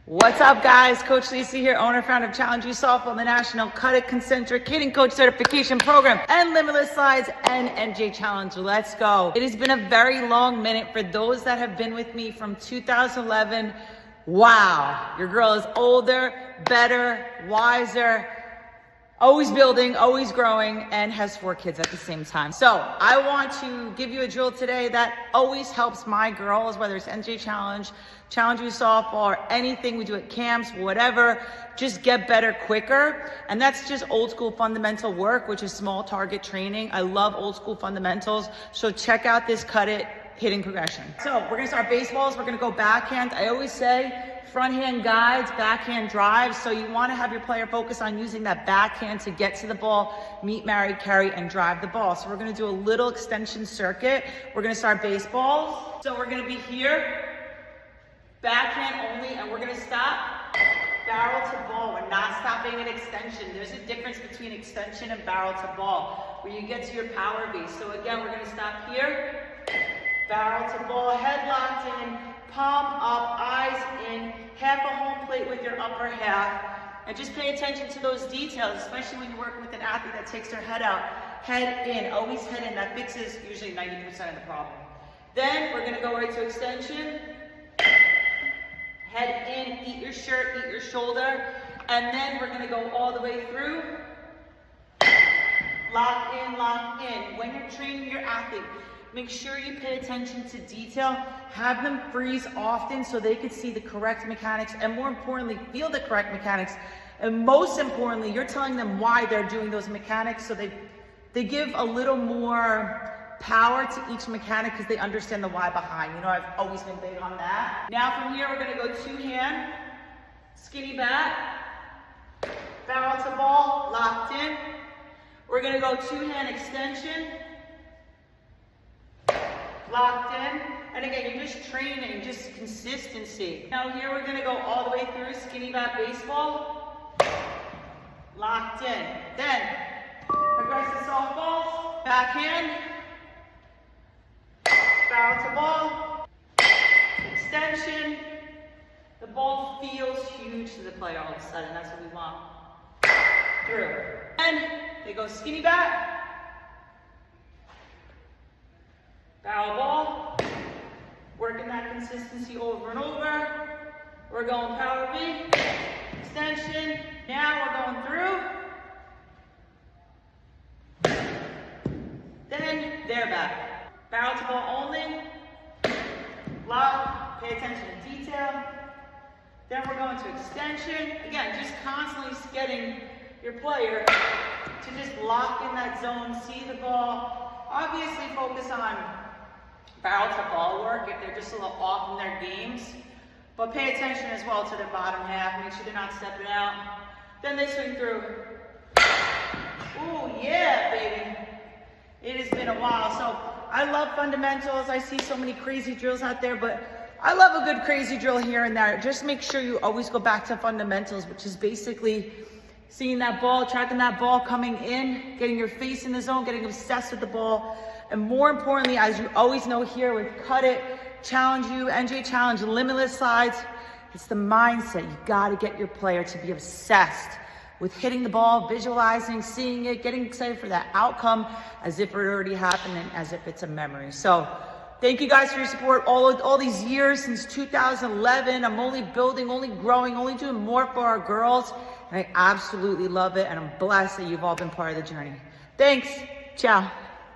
What's up, guys? Coach Lisa here, owner, founder of Challenge You Softball, the National CUDIT Concentric Hitting Coach Certification Program, and Limitless Slides and NJ Challenge. Let's go. It has been a very long minute for those that have been with me from 2011. Wow, your girl is older, better, wiser, always building, always growing, and has 4 kids at the same time. So I want to give you a drill today that always helps my girls, whether it's NJ Challenge, Challenge You Softball, or anything we do at camps, whatever, just get better quicker. And that's just old school fundamental work, which is small target training. I love old school fundamentals. So check out this CUDIT hitting progression. So we're gonna start baseballs. We're gonna go backhand. I always say, front hand guides, backhand drives. So you want to have your player focus on using that backhand to get to the ball, meet, marry, carry, and drive the ball. So we're going to do a little extension circuit. We're going to start baseballs. So we're going to be here, backhand only, and we're going to stop barrel to ball. We're not stopping at extension. There's a difference between extension and barrel to ball, where you get to your power V. So again, we're going to stop here, barrel to ball, head locked in, palm up, eyes in, half a home plate with your upper half. And just pay attention to those details, especially when you're working with an athlete that takes their head out. Head in, always head in. That fixes usually 90% of the problem. Then we're gonna go right to extension. Head in, eat your shirt, eat your shoulder. And then we're gonna go all the way through. Lock in, lock in. When you're training your athlete, make sure you pay attention to detail. Have them freeze often so they can see the correct mechanics, and more importantly, feel the correct mechanics. And most importantly, you're telling them why they're doing those mechanics, so they give a little more power to each mechanic because they understand the why behind. You know, I've always been big on that. Now from here, we're gonna go 2-hand, skinny bat, barrel to ball, locked in. We're gonna go 2-hand extension, locked in. And again, you're just training, just consistency. Now here we're gonna go all the way through skinny bat baseball, locked in. Then progressive softballs, backhand, barrel to ball, extension. The ball feels huge to the player all of a sudden. That's what we want. Through. And they go skinny bat, barrel ball, working that consistency over and over. We're going power V, extension. Now we're going through. Then they're back. Barrel to ball only. Lock, pay attention to detail. Then we're going to extension. Again, just constantly getting your player to just lock in that zone, see the ball. Obviously focus on barrel to ball work if they're just a little off in their games. But pay attention as well to their bottom half. Make sure they're not stepping out. Then they swing through. Ooh, yeah, baby. It has been a while. So I love fundamentals. I see so many crazy drills out there, but I love a good crazy drill here and there. Just make sure you always go back to fundamentals, which is basically seeing that ball, tracking that ball coming in, getting your face in the zone, getting obsessed with the ball. And more importantly, as you always know here with CUDIT, Challenge You, NJ Challenge, Limitless Slides, it's the mindset. You gotta get your player to be obsessed with hitting the ball, visualizing, seeing it, getting excited for that outcome as if it already happened and as if it's a memory. So thank you guys for your support all these years since 2011. I'm only building, only growing, only doing more for our girls. And I absolutely love it. And I'm blessed that you've all been part of the journey. Thanks. Ciao.